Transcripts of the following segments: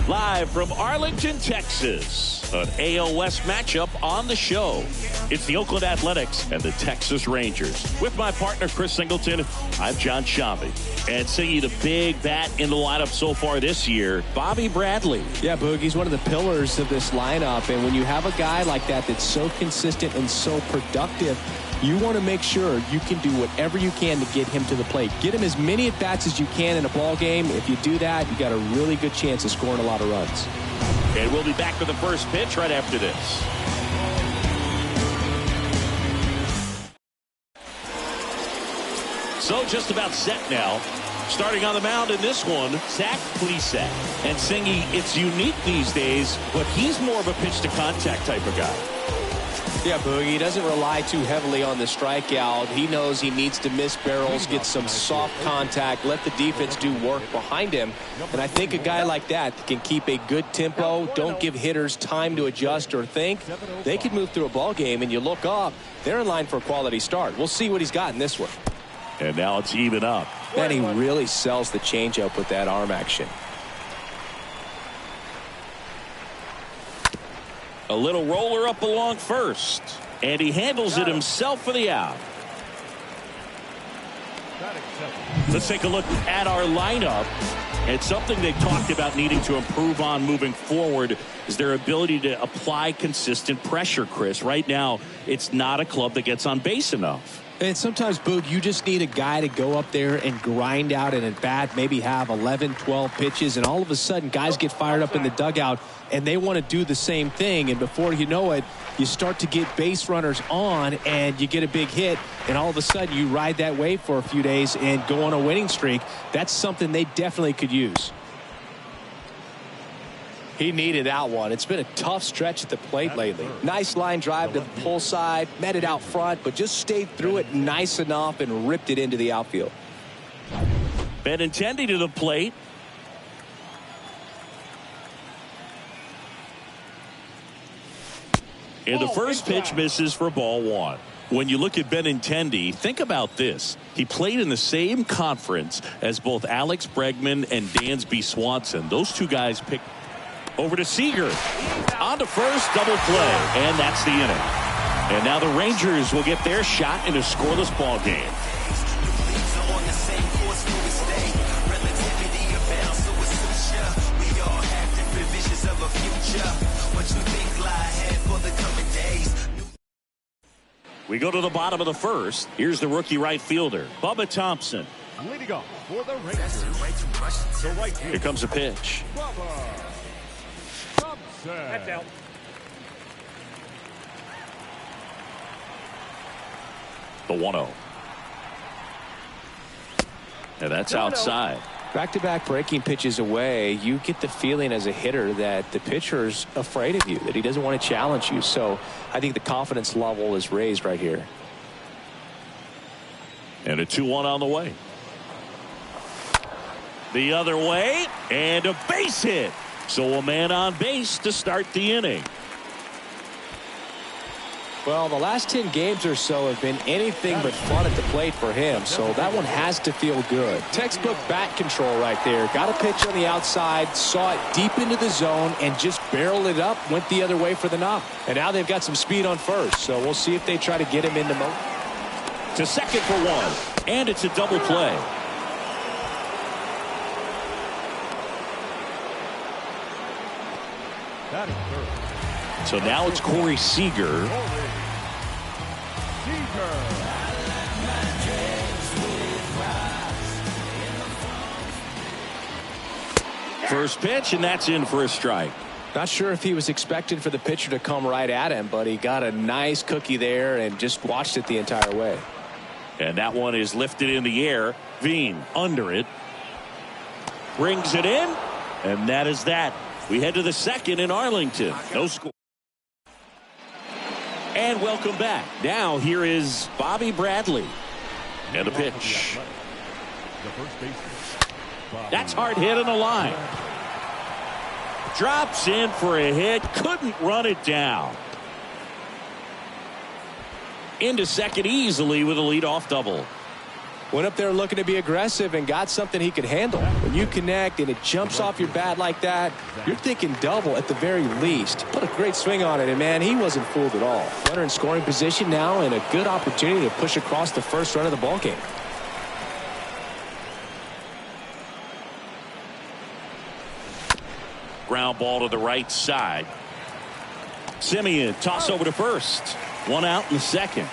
Live from Arlington, Texas, an AL West matchup on the show. It's the Oakland Athletics and the Texas Rangers. With my partner, Chris Singleton, I'm John Shambi. And singing the big bat in the lineup so far this year, Bobby Bradley. Yeah, Boog, he's one of the pillars of this lineup. And when you have a guy like that that's so consistent and so productive, you want to make sure you can do whatever you can to get him to the plate. Get him as many at-bats as you can in a ball game. If you do that, you got a really good chance of scoring a lot of runs. And we'll be back with the first pitch right after this. So just about set now. Starting on the mound in this one, Zach Plesac. And Singy, it's unique these days, but he's more of a pitch-to-contact type of guy. Yeah, Boogie, he doesn't rely too heavily on the strikeout. He knows he needs to miss barrels, get some soft contact, let the defense do work behind him. And I think a guy like that can keep a good tempo, don't give hitters time to adjust or think. They can move through a ball game, and you look up, they're in line for a quality start. We'll see what he's got in this one. And now it's even up. And he really sells the changeup with that arm action. A little roller up along first. And he handles it himself for the out. Let's take a look at our lineup. It's something they talked about needing to improve on moving forward is their ability to apply consistent pressure, Chris. Right now, it's not a club that gets on base enough. And sometimes, Boog, you just need a guy to go up there and grind out an at-bat, maybe have 11, 12 pitches, and all of a sudden guys get fired up in the dugout and they want to do the same thing. And before you know it, you start to get base runners on and you get a big hit, and all of a sudden you ride that wave for a few days and go on a winning streak. That's something they definitely could use. He needed that one. It's been a tough stretch at the plate lately. Nice line drive to the pull side, met it out front, but just stayed through it nice enough and ripped it into the outfield. Benintendi to the plate. And the first pitch misses for ball one. When you look at Benintendi, think about this. He played in the same conference as both Alex Bregman and Dansby Swanson. Those two guys picked. Over to Seager. On to first, double play. And that's the inning. And now the Rangers will get their shot in a scoreless ball game. We go to the bottom of the first. Here's the rookie right fielder, Bubba Thompson. Leading off for the Rangers. Here comes a pitch. That's out. The 1-0. And that's outside. Back-to-back breaking pitches away, you get the feeling as a hitter that the pitcher's afraid of you, that he doesn't want to challenge you. So I think the confidence level is raised right here. And a 2-1 on the way. The other way, and a base hit. So a man on base to start the inning. Well, the last 10 games or so have been anything but fun at the plate for him, so that one has to feel good. Textbook bat control right there. Got a pitch on the outside, saw it deep into the zone, and just barreled it up, went the other way for the knock. And now they've got some speed on first, so we'll see if they try to get him into motion. To second for one, and it's a double play. So now it's Corey Seager. First pitch, and that's in for a strike. Not sure if he was expecting for the pitcher to come right at him, but he got a nice cookie there and just watched it the entire way. And that one is lifted in the air. Veen under it. Brings it in, and that is that. We head to the second in Arlington. No score. And welcome back. Now here is Bobby Bradley. And a pitch. That's hard hit on the line. Drops in for a hit. Couldn't run it down. Into second easily with a leadoff double. Went up there looking to be aggressive and got something he could handle. When you connect and it jumps off your bat like that, you're thinking double at the very least. Put a great swing on it, and man, he wasn't fooled at all. Runner in scoring position now, and a good opportunity to push across the first run of the ballgame. Ground ball to the right side. Simeon toss over to first. One out in the second.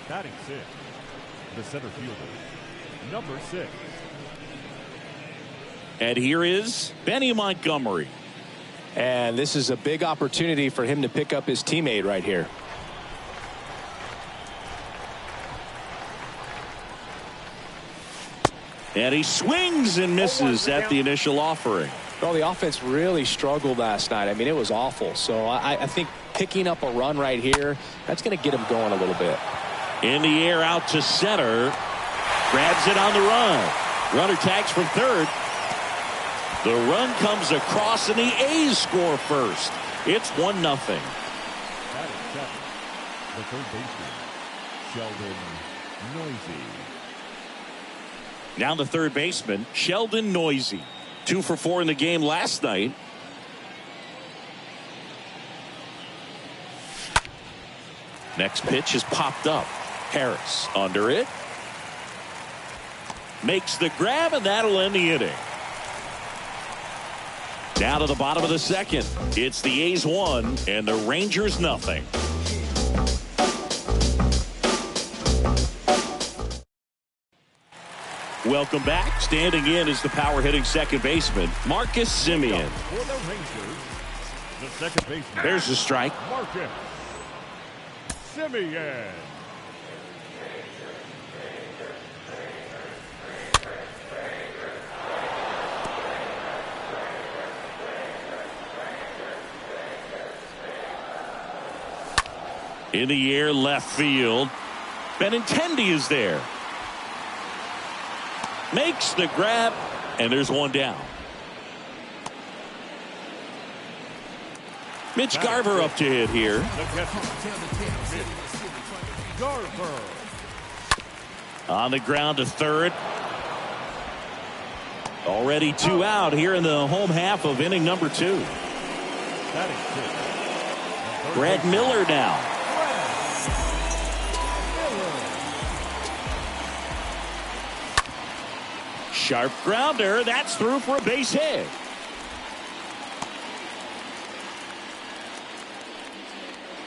Batting six, the center fielder, number 6. And here is Benny Montgomery. And this is a big opportunity for him to pick up his teammate right here. And he swings and misses at the initial offering. Well, the offense really struggled last night. I mean, it was awful. So I think picking up a run right here, that's going to get him going a little bit. In the air out to center. Grabs it on the run. Runner tags from third. The run comes across and the A's score first. It's 1-0. Batting second, the third baseman, Sheldon Neuse. Now the third baseman, Sheldon Neuse. 2 for 4 in the game last night. Next pitch is popped up. Harris under it. Makes the grab, and that'll end the inning. Down to the bottom of the second. It's the A's 1 and the Rangers nothing. Welcome back. Standing in is the power hitting second baseman, Marcus Simeon. For the Rangers, the second baseman. There's a strike. Marcus Simeon. In the air, left field. Benintendi is there. Makes the grab, and there's one down. Mitch Garver up to hit here. Garver. On the ground to third. Already 2 out here in the home half of inning number 2. Batting sixth, Brad Miller now. Sharp grounder. That's through for a base hit.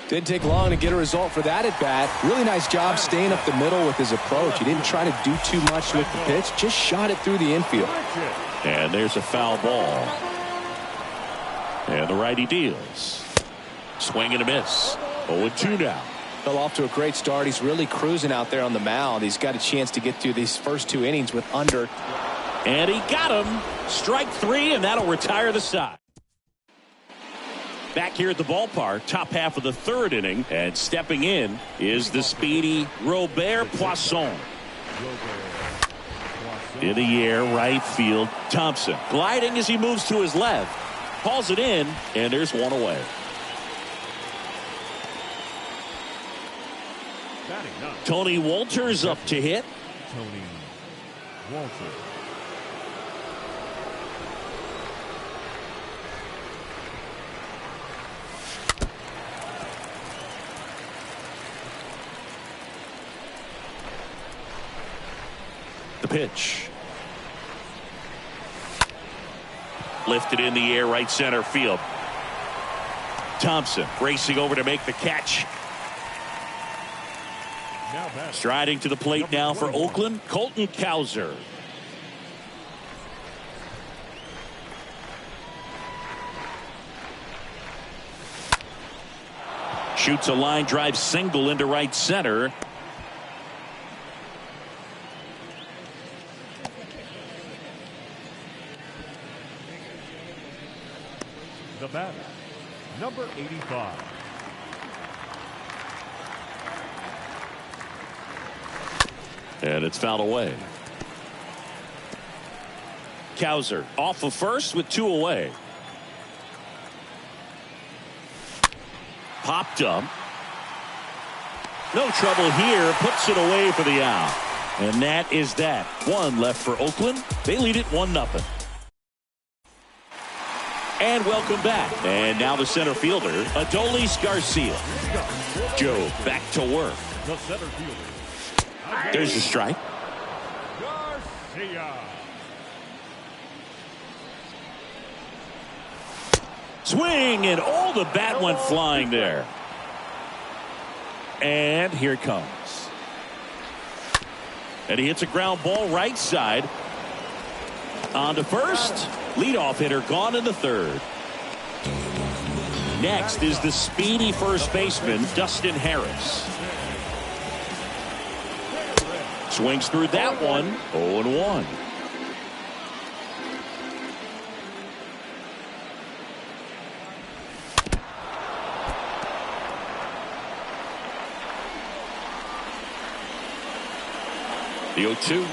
Didn't take long to get a result for that at bat. Really nice job staying up the middle with his approach. He didn't try to do too much with the pitch, just shot it through the infield. And there's a foul ball. And the righty deals. Swing and a miss. 0-2 now. Fell off to a great start. He's really cruising out there on the mound. He's got a chance to get through these first 2 innings with under. And he got him. Strike 3, and that'll retire the side. Back here at the ballpark, top half of the third inning, and stepping in is the speedy Robert Poisson. In the air, right field, Thompson gliding as he moves to his left. Calls it in, and there's one away. Tony Wolters up to hit. Tony Wolters. The pitch. Lifted in the air, right center field. Thompson racing over to make the catch. Striding to the plate now for Oakland, Colton Cowser. Shoots a line drive single into right center. The batter, number 85. And it's fouled away. Cowser off of first with 2 away. Popped up. No trouble here. Puts it away for the out. And that is that. One left for Oakland. They lead it 1-0. And welcome back. And now the center fielder, Adolis Garcia. Joe back to work. The center fielder. There's the strike. Garcia. Swing, and all the bat went flying there. And here it comes. And he hits a ground ball right side. On to first. Leadoff hitter gone in the third. Next is the speedy first baseman, Dustin Harris. Swings through that one. 0-1. The 0-2.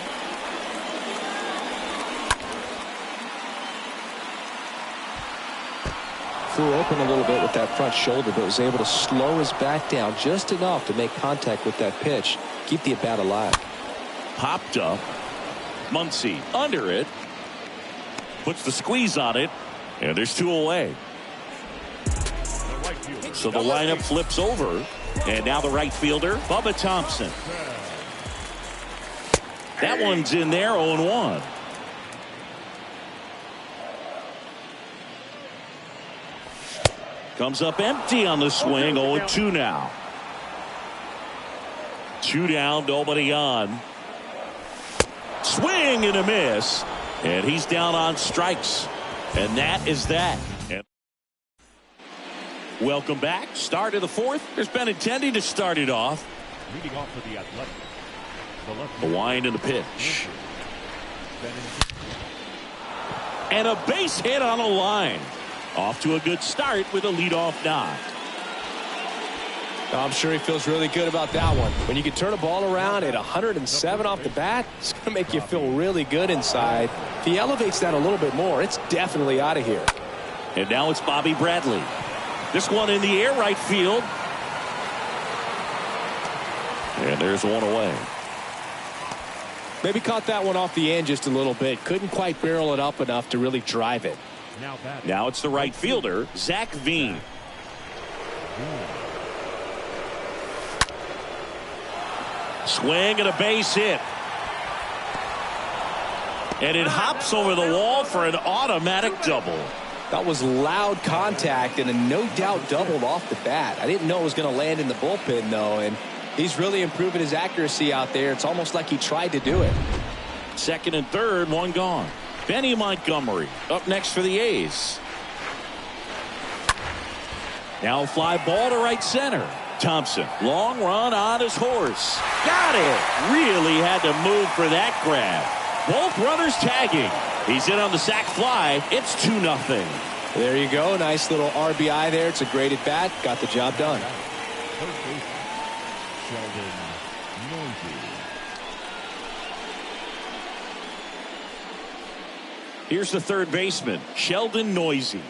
Flew open a little bit with that front shoulder, but was able to slow his bat down just enough to make contact with that pitch. Keep the at-bat alive. Popped up. Muncy under it. Puts the squeeze on it. And there's 2 away. So the lineup flips over. And now the right fielder, Bubba Thompson. That one's in there, 0-1. Comes up empty on the swing, 0-2 now. 2 down, nobody on. Swing and a miss. And he's down on strikes. And that is that. And welcome back. Start of the 4th. There's Benintendi to start it off. Leading off for the Athletics. The wind and the pitch. And a base hit on a line. Off to a good start with a leadoff knock. I'm sure he feels really good about that one. When you can turn a ball around at 107 off the bat, it's going to make you feel really good inside. If he elevates that a little bit more, it's definitely out of here. And now it's Bobby Bradley. This one in the air, right field. And there's one away. Maybe caught that one off the end just a little bit. Couldn't quite barrel it up enough to really drive it. Now it's the right fielder, Zach Veen. Swing and a base hit. And it hops over the wall for an automatic double. That was loud contact and a no-doubt double off the bat. I didn't know it was going to land in the bullpen, though, and he's really improving his accuracy out there. It's almost like he tried to do it. Second and third, one gone. Benny Montgomery up next for the A's. Now fly ball to right center. Thompson, long run on his horse. Got it. Really had to move for that grab. Both runners tagging. He's in on the sac fly. It's 2-0. There you go. Nice little RBI there. It's a great at bat. Got the job done. Sheldon Noisy. Here's the third baseman, Sheldon Noisy.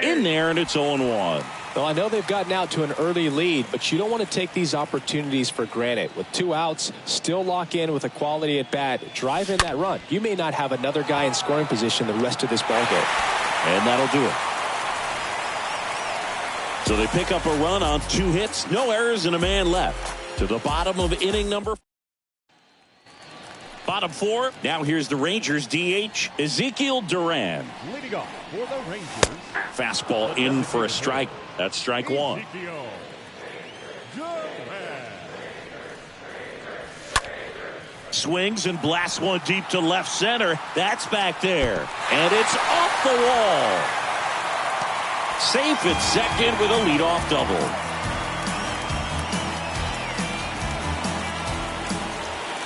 In there, and it's 0-1. Well, I know they've gotten out to an early lead, but you don't want to take these opportunities for granted. With 2 outs, still lock in with a quality at bat. Drive in that run. You may not have another guy in scoring position the rest of this ballgame. And that'll do it. So they pick up a run on 2 hits, no errors, and a man left. To the bottom of inning number 4. Bottom 4. Now here's the Rangers DH, Ezekiel Duran. Leading off for the Rangers. Fastball in for a strike. That's strike 1. Ezekiel Duran. Swings and blasts one deep to left center. That's back there. And it's off the wall. Safe at second with a leadoff double.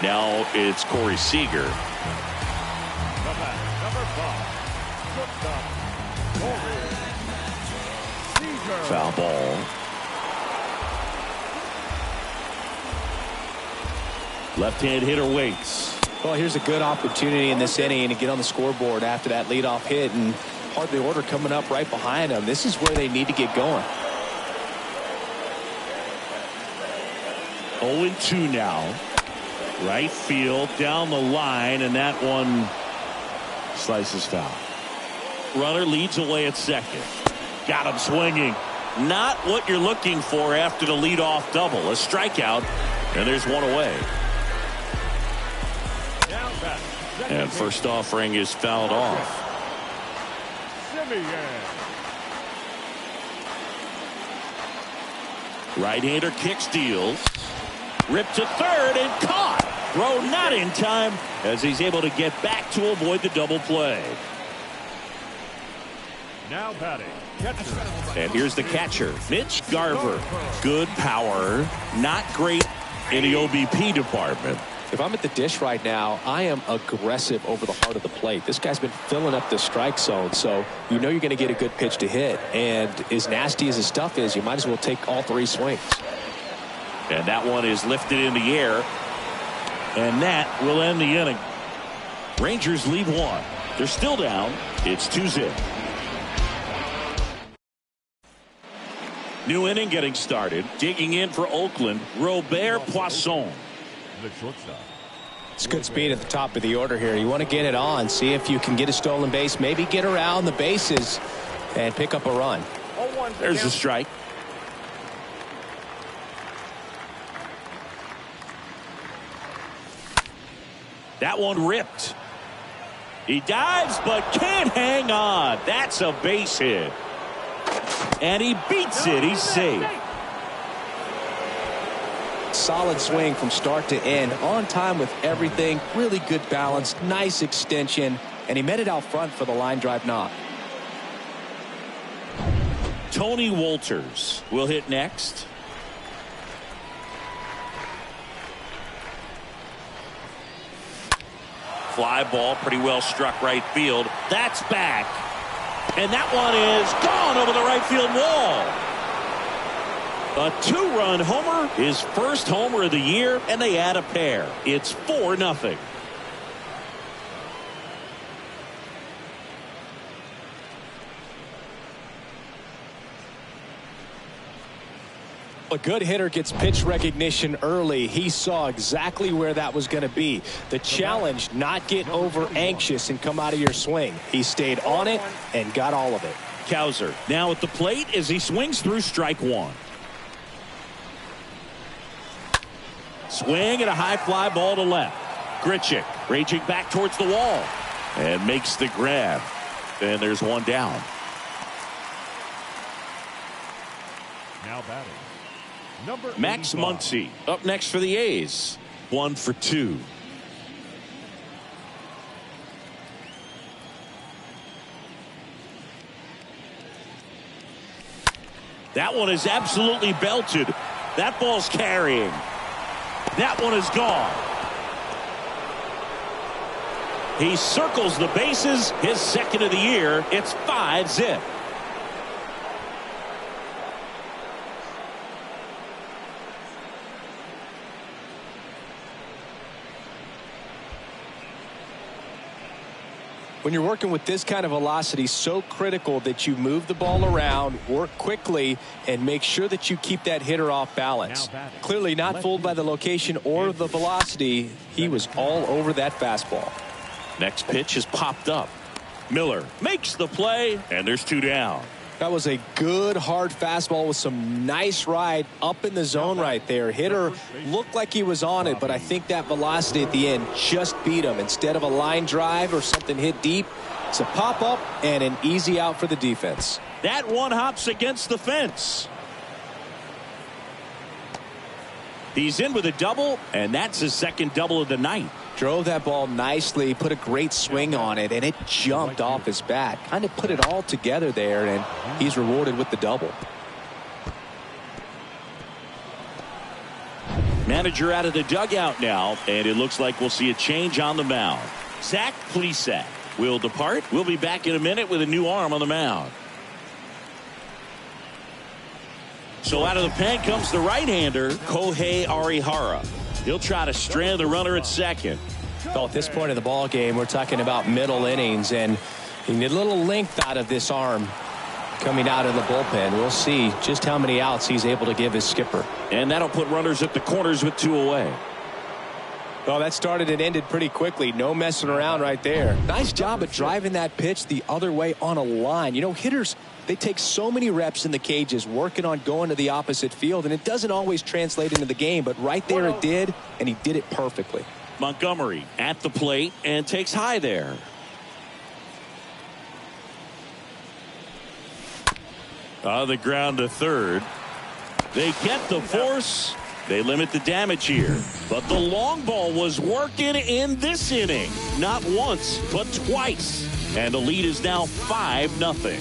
Now it's Corey Seager. The bat, number 5. Shortstop, Corey Seager. Foul ball. Left-hand hitter waits. Well, here's a good opportunity in this inning to get on the scoreboard after that leadoff hit, and part of the order coming up right behind them. This is where they need to get going. 0-2 now. Right field down the line, and that one slices foul. Runner leads away at second. Got him swinging. Not what you're looking for after the leadoff double. A strikeout, and there's one away. And first offering is fouled off. Right-hander kicks, deals. Ripped to third and caught. Throw not in time as he's able to get back to avoid the double play. Now batting, catcher. And here's the catcher, Mitch Garver. Good power, not great in the OBP department. If I'm at the dish right now, I am aggressive over the heart of the plate. This guy's been filling up the strike zone, so you know you're going to get a good pitch to hit. And as nasty as his stuff is, you might as well take all three swings. And that one is lifted in the air. And that will end the inning. Rangers lead one. They're still down. It's 2-0. New inning getting started. Digging in for Oakland, Robert Poisson. The shortstop. It's good speed at the top of the order here. You want to get it on, see if you can get a stolen base, maybe get around the bases and pick up a run. There's the strike. That one ripped. He dives but can't hang on. That's a base hit. And he beats it. He's safe. Solid swing from start to end, on time with everything, really good balance, nice extension, and he met it out front for the line drive knock. Tony Wolters will hit next. Fly ball, pretty well struck right field. That's back. And that one is gone over the right field wall. A two-run homer, his first homer of the year, and they add a pair. It's 4-0. A good hitter gets pitch recognition early. He saw exactly where that was going to be. The challenge, not get over anxious and come out of your swing. He stayed on it and got all of it. Cowser now at the plate as he swings through strike one. Swing and a high fly ball to left. Grichuk raging back towards the wall and makes the grab. And there's one down. Now batting, number Max 85. Muncy up next for the A's. 1 for 2. That one is absolutely belted. That ball's carrying. That one is gone. He circles the bases, his second of the year. It's 5-0. When you're working with this kind of velocity, so critical that you move the ball around, work quickly, and make sure that you keep that hitter off balance. Clearly not fooled by the location or the velocity. He was all over that fastball. Next pitch is popped up. Miller makes the play, and there's 2 down. That was a good hard fastball with some nice ride up in the zone right there. Hitter looked like he was on it, but I think that velocity at the end just beat him. Instead of a line drive or something hit deep, it's a pop up and an easy out for the defense. That one hops against the fence. He's in with a double, and that's his second double of the night. Drove that ball nicely, put a great swing on it, and it jumped off his bat. Kind of put it all together there, and he's rewarded with the double. Manager out of the dugout now, and it looks like we'll see a change on the mound. Zach Plesac will depart. We'll be back in a minute with a new arm on the mound. So out of the pen comes the right-hander, Kohei Arihara. He'll try to strand the runner at second. Well, at this point of the ball game, we're talking about middle innings, and you need a little length out of this arm coming out of the bullpen. We'll see just how many outs he's able to give his skipper. And that'll put runners at the corners with 2 away. Well, that started and ended pretty quickly. No messing around right there. Nice job of driving that pitch the other way on a line. You know, hitters, they take so many reps in the cages working on going to the opposite field, and it doesn't always translate into the game, but right there it did, and he did it perfectly. Montgomery at the plate and takes high there. On the ground to third. They get the force. They limit the damage here. But the long ball was working in this inning. Not once, but twice. And the lead is now 5-0.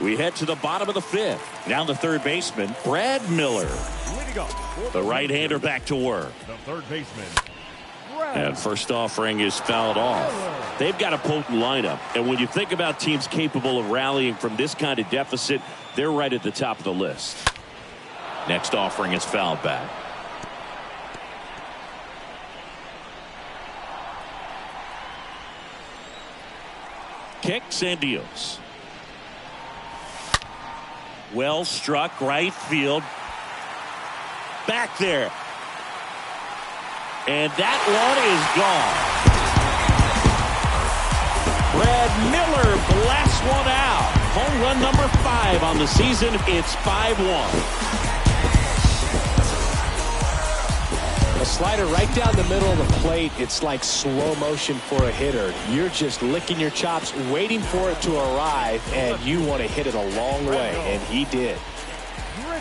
We head to the bottom of the 5th. Now the third baseman, Brad Miller. The right-hander back to work. The third baseman. And first offering is fouled off. They've got a potent lineup. And when you think about teams capable of rallying from this kind of deficit, they're right at the top of the list. Next offering is fouled back. Kicks and deals. Well struck right field. Back there. And that one is gone. Brad Miller blasts one out. Home run number 5 on the season. It's 5-1. A slider right down the middle of the plate. It's like slow motion for a hitter. You're just licking your chops, waiting for it to arrive, and you want to hit it a long way, and he did.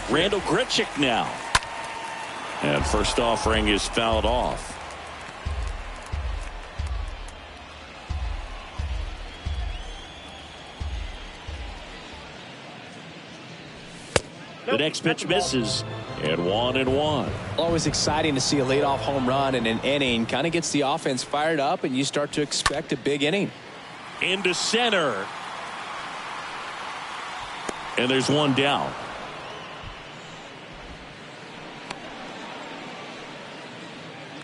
Randal Grichuk now. And first offering is fouled off. The next pitch misses. And 1-1. Always exciting to see a leadoff home run in an inning. Kind of gets the offense fired up, and you start to expect a big inning. Into center. And there's one down.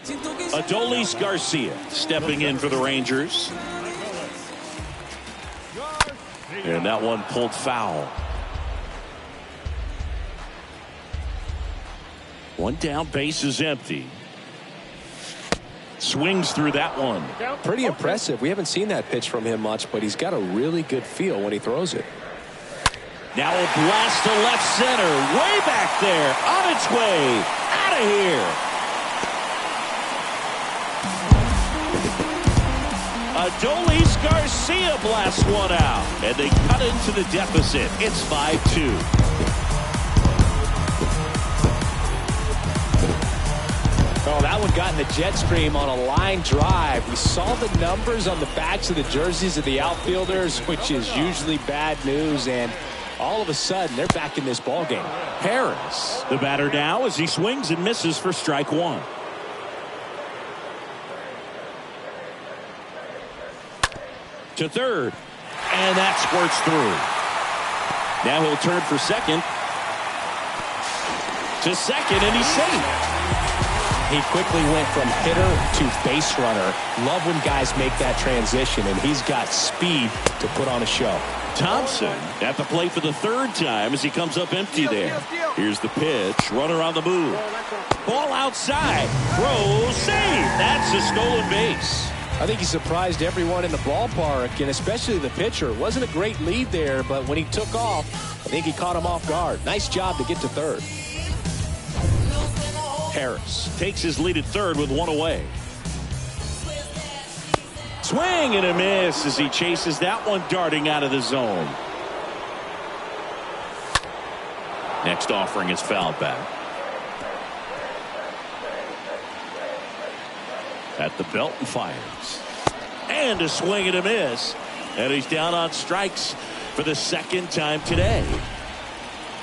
Adolis Garcia stepping in for the Rangers. And that one pulled foul. One down, base is empty. Swings through that one. Pretty impressive. We haven't seen that pitch from him much, but he's got a really good feel when he throws it. Now a blast to left center. Way back there. On its way. Out of here. Adolis Garcia blasts one out. And they cut into the deficit. It's 5-2. Oh, that one got in the jet stream on a line drive. We saw the numbers on the backs of the jerseys of the outfielders, which is usually bad news, and all of a sudden they're back in this ball game. Harris, the batter now, as he swings and misses for strike 1. To third, and that squirts through. Now he'll turn for second. To second, and he's safe. He quickly went from hitter to base runner. Love when guys make that transition, and he's got speed to put on a show. Thompson at the plate for the third time as he comes up empty there. Here's the pitch. Runner on the move. Ball outside. Throw. Save. That's a stolen base. I think he surprised everyone in the ballpark, and especially the pitcher. It wasn't a great lead there, but when he took off, I think he caught him off guard. Nice job to get to third. Harris takes his lead at third with one away. Swing and a miss as he chases that one darting out of the zone. Next offering is fouled back. At the belt and fires. And a swing and a miss. And he's down on strikes for the second time today.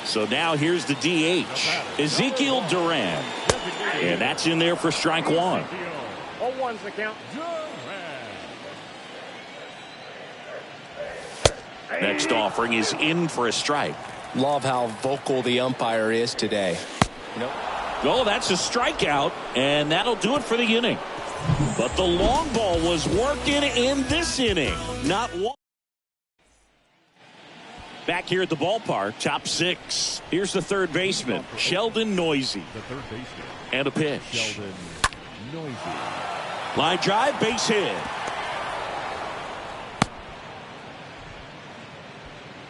So now here's the DH, Ezekiel Duran. And that's in there for strike 1. 0-1's the count. Next offering is in for a strike. Love how vocal the umpire is today. Oh, that's a strikeout, and that'll do it for the inning. But the long ball was working in this inning. Not one. Back here at the ballpark, top six. Here's the third baseman, Sheldon Neuse. The third baseman. And a pitch. Sheldon Neuse. Line drive, base hit.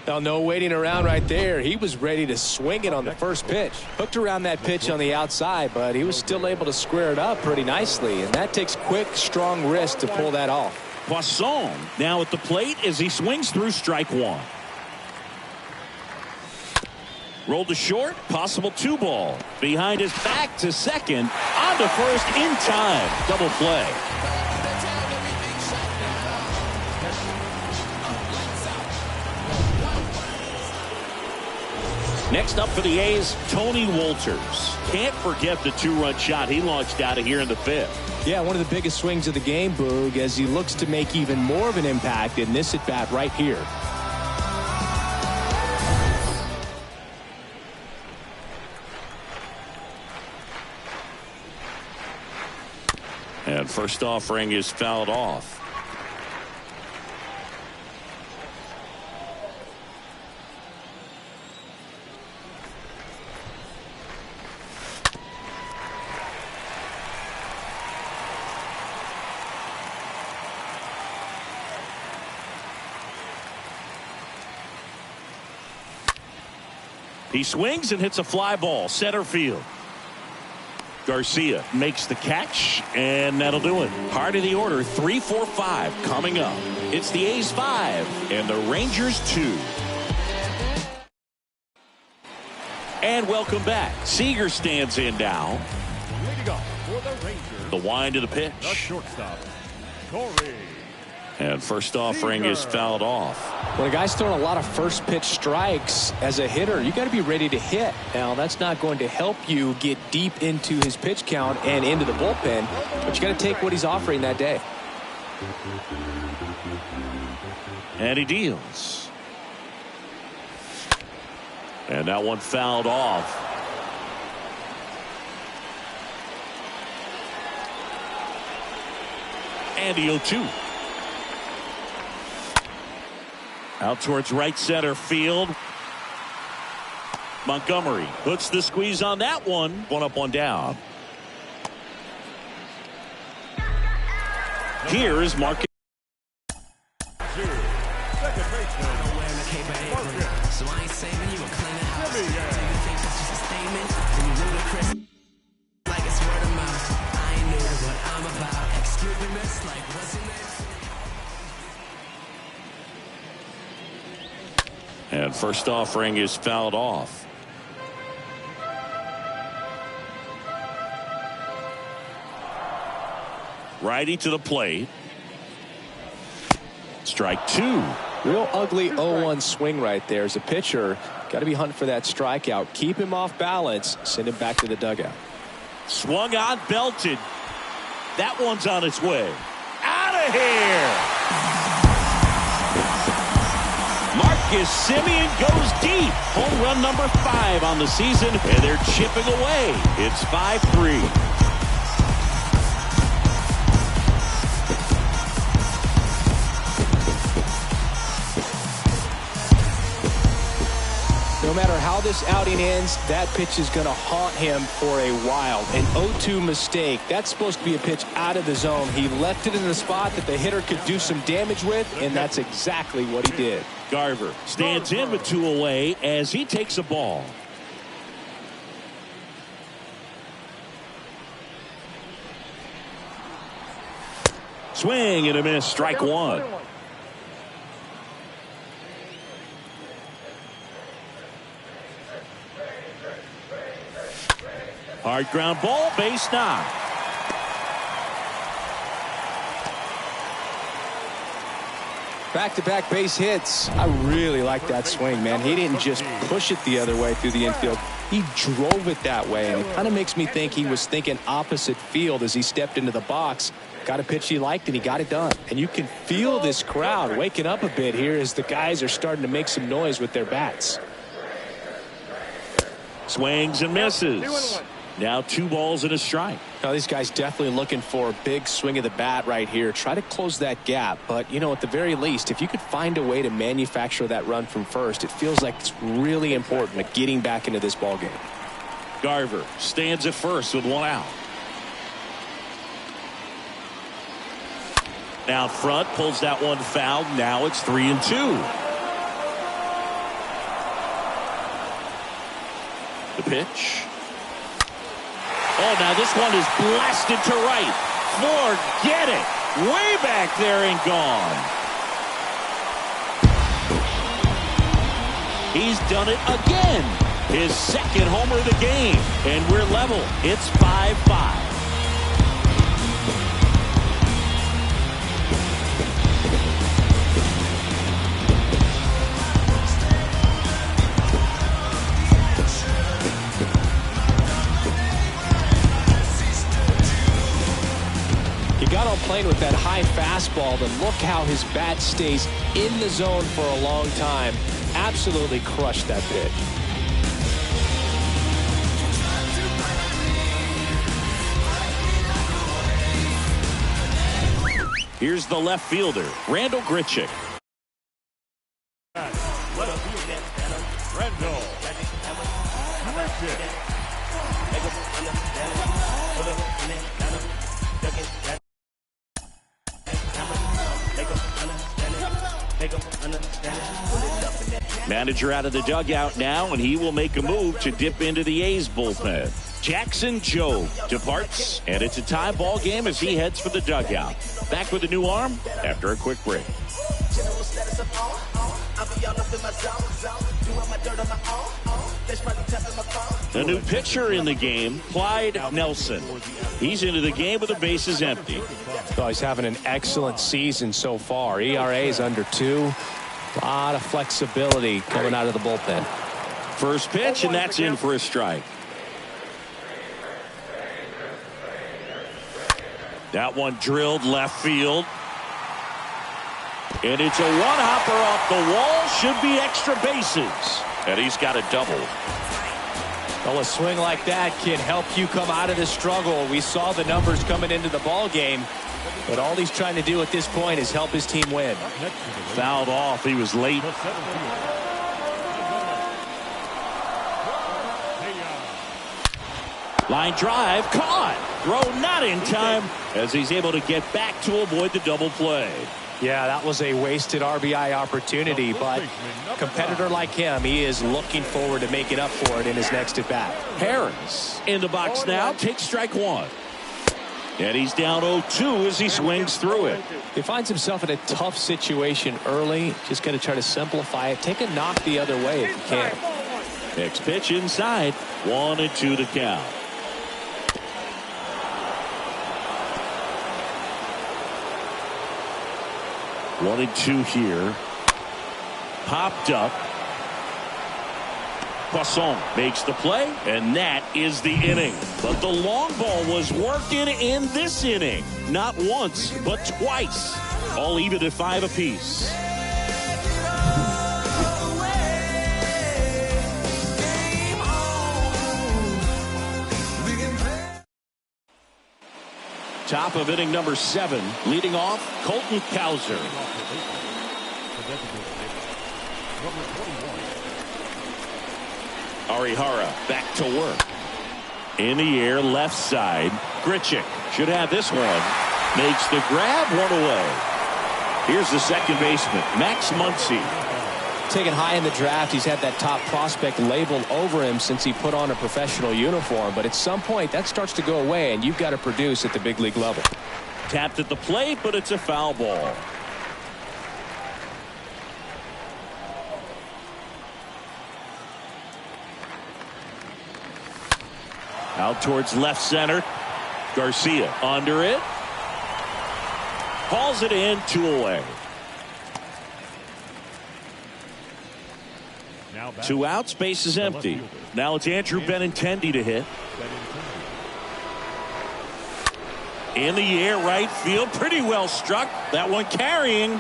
Now, no waiting around right there. He was ready to swing it on the first pitch. Hooked around that pitch on the outside, but he was still able to square it up pretty nicely. And that takes quick, strong wrist to pull that off. Poisson now at the plate as he swings through strike one. Rolled to short, possible 2-ball. Behind his back to second, on to first in time. Double play. Next up for the A's, Tony Wolters. Can't forget the 2-run shot he launched out of here in the fifth. Yeah, one of the biggest swings of the game, Boog, as he looks to make even more of an impact in this at-bat right here. And first offering is fouled off. He swings and hits a fly ball center field. Garcia makes the catch, and that'll do it. Heart of the order, 3, 4, 5 coming up. It's the A's 5 and the Rangers 2. And welcome back. Seager stands in now. Leading off for the Rangers. The wind of the pitch. The shortstop, Corey. And first offering is fouled off. When a guy's throwing a lot of first pitch strikes as a hitter, you got to be ready to hit. Now, that's not going to help you get deep into his pitch count and into the bullpen, but you got to take what he's offering that day. And he deals. And that one fouled off. And the 0-2. Out towards right center field. Montgomery puts the squeeze on that one. One up, one down. Here is Marcus. Second baseman, Marcus. So I ain't saving you, I'm cleaning house. Do you Semien. think that's just a statement? When you ludicrous, like it's word of mouth. I ain't new to what I'm about. Excuse me, miss, like what's your name? And first offering is fouled off. Righty to the plate. Strike 2. Real ugly 0-1 swing right there. As a pitcher, got to be hunting for that strikeout. Keep him off balance. Send him back to the dugout. Swung on, belted. That one's on its way. Out of here. Marcus Semien goes deep. Home run number 5 on the season, and they're chipping away. It's 5-3. No matter how this outing ends, that pitch is going to haunt him for a while. An 0-2 mistake. That's supposed to be a pitch out of the zone. He left it in the spot that the hitter could do some damage with, and that's exactly what he did. Garver stands in with 2 away as he takes a ball. Swing and a miss. Strike 1. Hard ground ball, base knock. Back-to-back base hits. I really like that swing, man. He didn't just push it the other way through the infield. He drove it that way, and it kind of makes me think he was thinking opposite field as he stepped into the box. Got a pitch he liked, and he got it done. And you can feel this crowd waking up a bit here as the guys are starting to make some noise with their bats. Swings and misses. Now 2 balls and a strike. Now these guys definitely looking for a big swing of the bat right here. Try to close that gap. But, you know, at the very least, if you could find a way to manufacture that run from first, it feels like it's really important at getting back into this ball game. Garver stands at first with 1 out. Out front, pulls that one foul. Now it's 3-2. The pitch. Oh, now this one is blasted to right. Forget it. Way back there and gone. He's done it again. His 2nd homer of the game. And we're level. It's 5-5. Got on playing with that high fastball, but look how his bat stays in the zone for a long time. Absolutely crushed that pitch. Here's the left fielder, Randall Grichuk. Randall Grichuk. Manager out of the dugout now, and he will make a move to dip into the A's bullpen. Jackson Jobe departs, and it's a tie ball game as he heads for the dugout. Back with a new arm after a quick break. The new pitcher in the game, Clyde Nelson. He's into the game with the bases empty. Oh, he's having an excellent season so far. ERA is under 2. A lot of flexibility coming out of the bullpen. First pitch, and that's in for a strike. That one drilled left field. And it's a one-hopper off the wall. Should be extra bases. And he's got a double. Well, a swing like that can help you come out of the struggle. We saw the numbers coming into the ball game, but all he's trying to do at this point is help his team win. Fouled off. He was late. Line drive caught. Throw not in time as he's able to get back to avoid the double play. Yeah, that was a wasted RBI opportunity, but a competitor like him, he is looking forward to making up for it in his next at bat. Harris in the box now, takes strike 1. And he's down 0-2 as he swings through it. He finds himself in a tough situation early. Just going to try to simplify it. Take a knock the other way if you can. Next pitch inside. 1-2 to count. One and two here. Popped up. Poisson makes the play, and that is the inning. But the long ball was working in this inning. Not once, but twice. All even at 5 apiece. Top of inning number 7, leading off Colton Cowser. Arihara back to work. In the air, left side. Grichuk should have this one. Makes the grab, 1 away. Here's the second baseman, Max Muncy. Taken high in the draft, he's had that top prospect labeled over him since he put on a professional uniform. But at some point, that starts to go away, and you've got to produce at the big league level. Tapped at the plate, but it's a foul ball. Out towards left center. Garcia under it. Hauls it in, 2 away. 2 outs, base is empty. Now it's Andrew Benintendi to hit. In the air, right field, pretty well struck. That one carrying,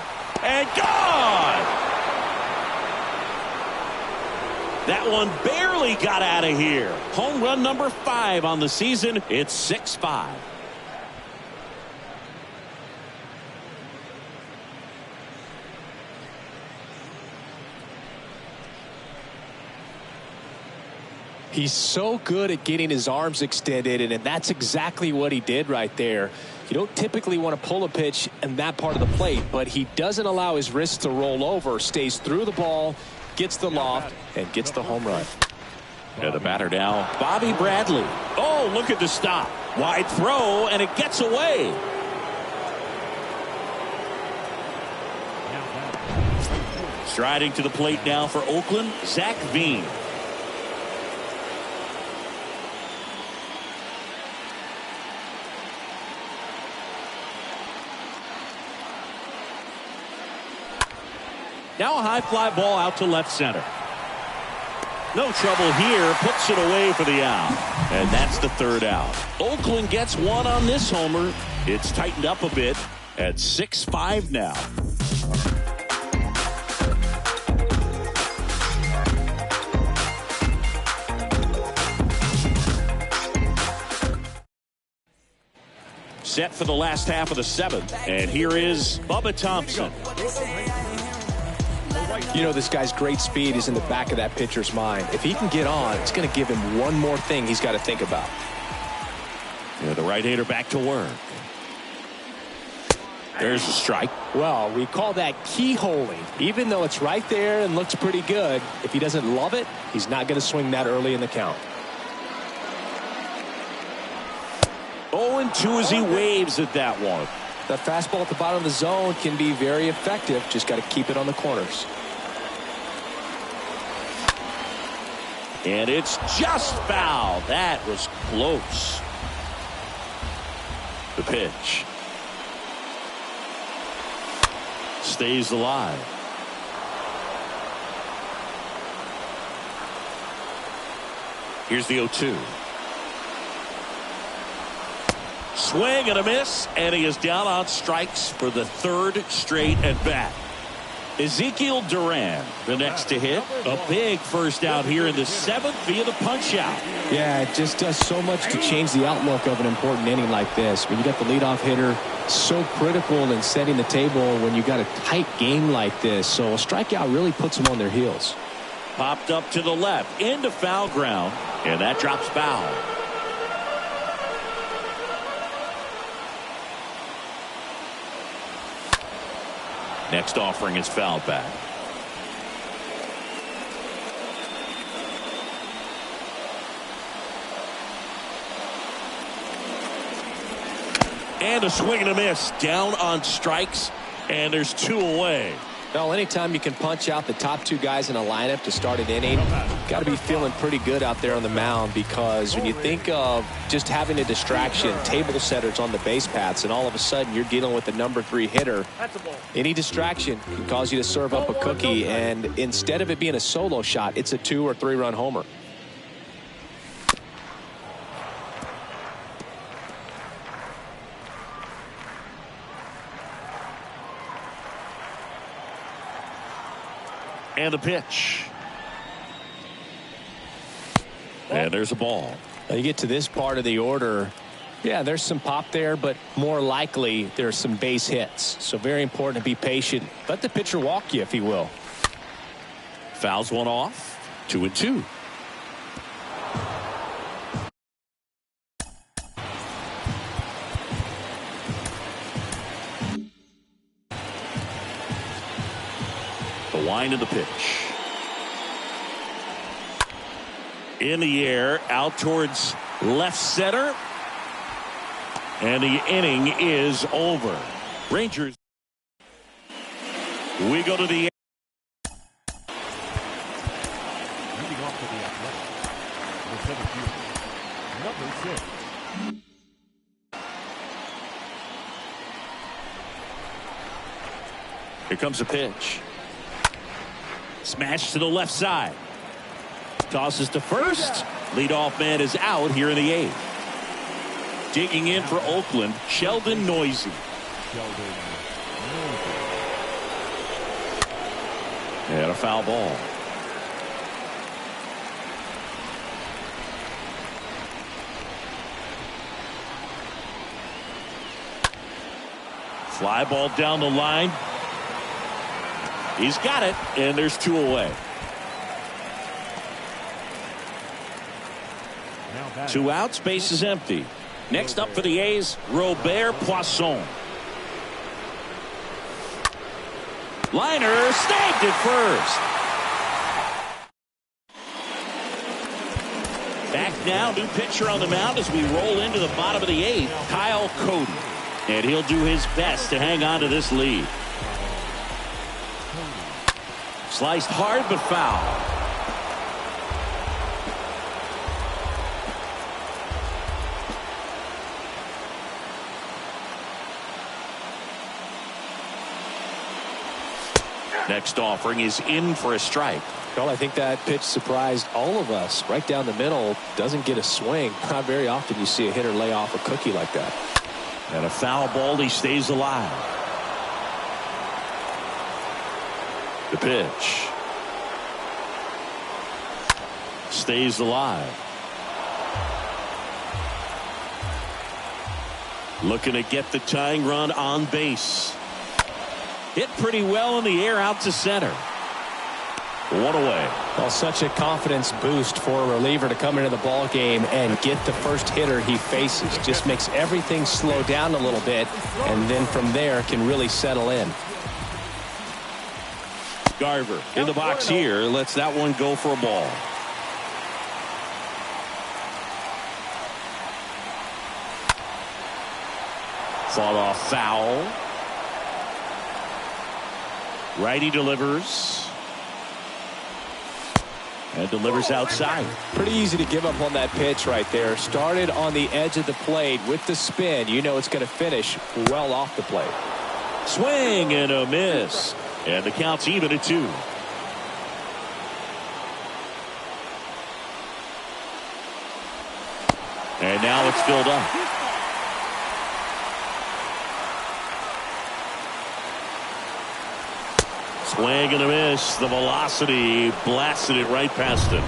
and gone! That one barely got out of here. Home run number 5 on the season. It's 6-5. He's so good at getting his arms extended, and that's exactly what he did right there. You don't typically want to pull a pitch in that part of the plate, but he doesn't allow his wrists to roll over, stays through the ball, gets the loft, and gets the home run. And the batter now, Bobby Bradley. Oh, look at the stop. Wide throw, and it gets away. Striding to the plate now for Oakland, Zach Veen. Now a high fly ball out to left center. No trouble here. Puts it away for the out. And that's the 3rd out. Oakland gets 1 on this homer. It's tightened up a bit at 6-5 now. Set for the last half of the 7th. And here is Bubba Thompson. You know, this guy's great speed is in the back of that pitcher's mind. If he can get on, it's going to give him one more thing he's got to think about. Yeah, the right-hander back to work. There's a strike. Well, we call that keyholing. Even though it's right there and looks pretty good, if he doesn't love it, he's not going to swing that early in the count. 0-2 as he waves at that one. That fastball at the bottom of the zone can be very effective. Just got to keep it on the corners. And it's just foul. That was close. The pitch. Stays alive. Here's the 0-2. Swing and a miss, and he is down on strikes for the 3rd straight at bat. Ezekiel Duran, the next to hit. A big first out here in the 7th via the punch out. Yeah, it just does so much to change the outlook of an important inning like this. When you got the leadoff hitter, so critical in setting the table when you got a tight game like this. So a strikeout really puts them on their heels. Popped up to the left into foul ground, and that drops foul. Next offering is fouled back. And a swing and a miss. Down on strikes, and there's 2 away. Well, anytime you can punch out the top 2 guys in a lineup to start an inning, got to be feeling pretty good out there on the mound, because when you think of just having a distraction, table setters on the base paths, and all of a sudden you're dealing with the number 3 hitter, any distraction can cause you to serve up a cookie, and instead of it being a solo shot, it's a 2 or 3 run homer. And the pitch. And there's a ball. Now you get to this part of the order. Yeah, there's some pop there, but more likely there's some base hits. So very important to be patient. Let the pitcher walk you, if he will. Fouls one off. 2-2. The wind of the pitch. In the air, out towards left center. And the inning is over. Rangers. We go to the Leading off to the Athletics, the center fielder, number 6. Here comes a pitch. Smash to the left side. Tosses to first. Leadoff man is out here in the 8th. Digging in for Oakland, Sheldon Noisy. And a foul ball. Fly ball down the line. He's got it, and there's 2 away. 2 outs, base is empty. Next up for the A's, Robert Poisson. Liner snagged at first. Back now, new pitcher on the mound as we roll into the bottom of the 8th, Kyle Cody. And he'll do his best to hang on to this lead. Sliced hard but foul. Next offering is in for a strike. Well, I think that pitch surprised all of us. Right down the middle, doesn't get a swing. Not very often you see a hitter lay off a cookie like that. And a foul ball, he stays alive. The pitch. Stays alive. Looking to get the tying run on base. Hit pretty well in the air out to center. 1 away. Well, such a confidence boost for a reliever to come into the ball game and get the first hitter he faces. Just makes everything slow down a little bit, and then from there can really settle in. Garver in the box here. Lets that one go for a ball. Fought off foul. Righty delivers. And delivers outside. Pretty easy to give up on that pitch right there. Started on the edge of the plate with the spin. You know it's going to finish well off the plate. Swing and a miss. And the count's even at 2. And now it's filled up. Swing and a miss. The velocity blasted it right past him.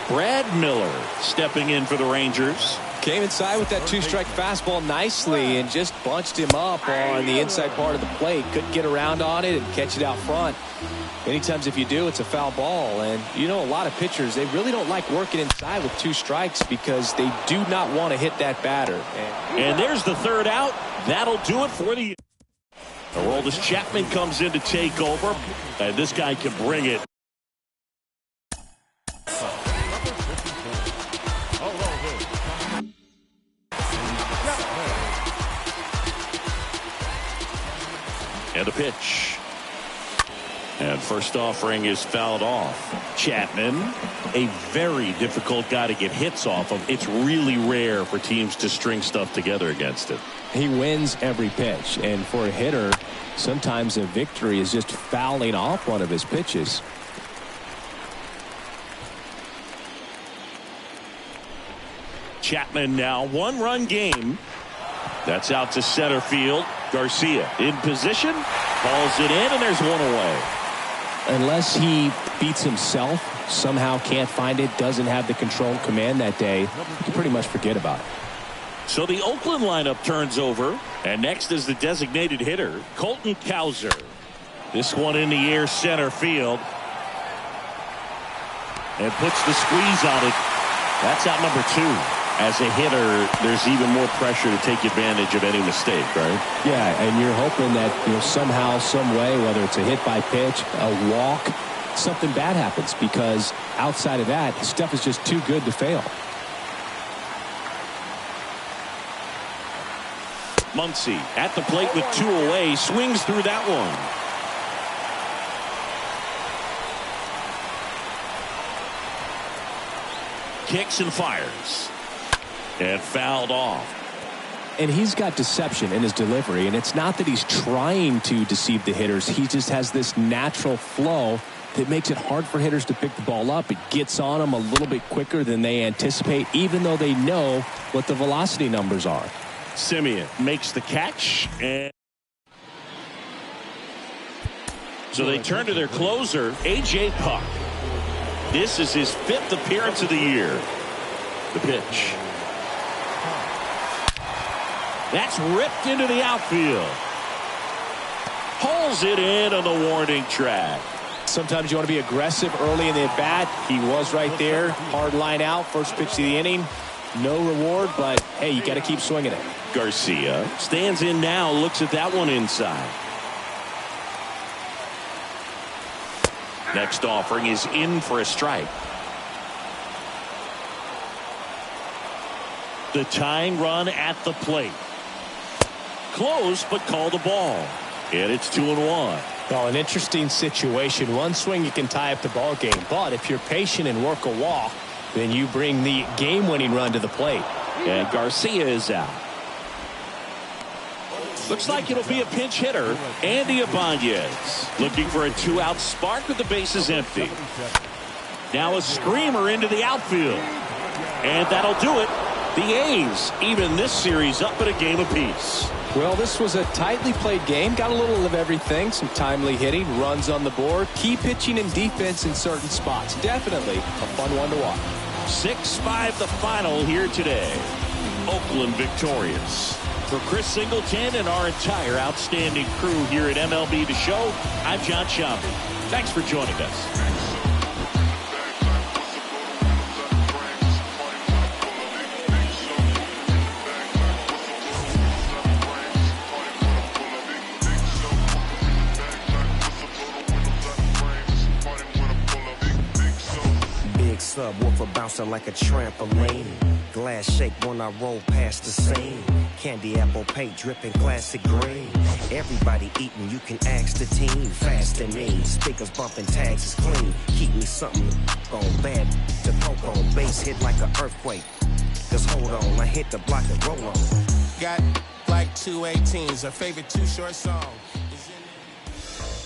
Brad Miller stepping in for the Rangers. Came inside with that 2-strike fastball nicely and just bunched him up on the inside part of the plate. Couldn't get around on it and catch it out front. Many times if you do, it's a foul ball. And you know, a lot of pitchers, they really don't like working inside with 2 strikes because they do not want to hit that batter. And there's the 3rd out. That'll do it for the Aroldis Chapman comes in to take over, and this guy can bring it. And a pitch. And first offering is fouled off. Chapman, a very difficult guy to get hits off of. It's really rare for teams to string stuff together against him. He wins every pitch, and for a hitter, sometimes a victory is just fouling off one of his pitches. Chapman now 1-run game. That's out to center field. Garcia in position, calls it in, and there's 1 away. Unless he beats himself, somehow can't find it, doesn't have the control and command that day, you can pretty much forget about it. So the Oakland lineup turns over, and next is the designated hitter, Colton Cowser. This one in the air center field. And puts the squeeze on it. That's out number 2. As a hitter, there's even more pressure to take advantage of any mistake, right? Yeah, and you're hoping that, you know, somehow, some way, whether it's a hit by pitch, a walk, something bad happens, because outside of that, stuff is just too good to fail. Muncy at the plate with 2 away, swings through that one. Kicks and fires. And fouled off. And he's got deception in his delivery, and it's not that he's trying to deceive the hitters. He just has this natural flow that makes it hard for hitters to pick the ball up. It gets on them a little bit quicker than they anticipate, even though they know what the velocity numbers are. Simeon makes the catch, and so they turn to their closer, A.J. Puk. This is his 5th appearance of the year. The pitch. That's ripped into the outfield. Pulls it in on the warning track. Sometimes you want to be aggressive early in the at-bat. He was right there. Hard line out. First pitch of the inning. No reward, but, hey, you got to keep swinging it. Garcia stands in now, looks at that one inside. Next offering is in for a strike. The tying run at the plate. Close, but called a ball. And it's 2-1. Well, an interesting situation. One swing you can tie up the ball game, but if you're patient and work a walk, then you bring the game-winning run to the plate. And Garcia is out. Looks like it'll be a pinch hitter. Andy Ibanez looking for a 2-out spark with the bases empty. Now a screamer into the outfield. And that'll do it. The A's even this series up at a game apiece. Well, this was a tightly played game. Got a little of everything. Some timely hitting, runs on the board, key pitching and defense in certain spots. Definitely a fun one to watch. 6-5 the final here today. Oakland victorious. For Chris Singleton and our entire outstanding crew here at MLB The Show, I'm John Sciambi. Thanks for joining us. Subwoofer bouncing like a trampoline. Glass shake when I roll past the scene. Candy apple paint dripping classic green. Everybody eating, you can ask the team. Fast and mean, speakers bumping, tags is clean. Keep me something on bad to poke on. Bass hit like an earthquake. Cause hold on, I hit the block and roll on. Got like 218s, our favorite Too Short song.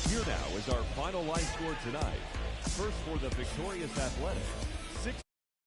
Here now is our final line score tonight. First for the victorious Athletics,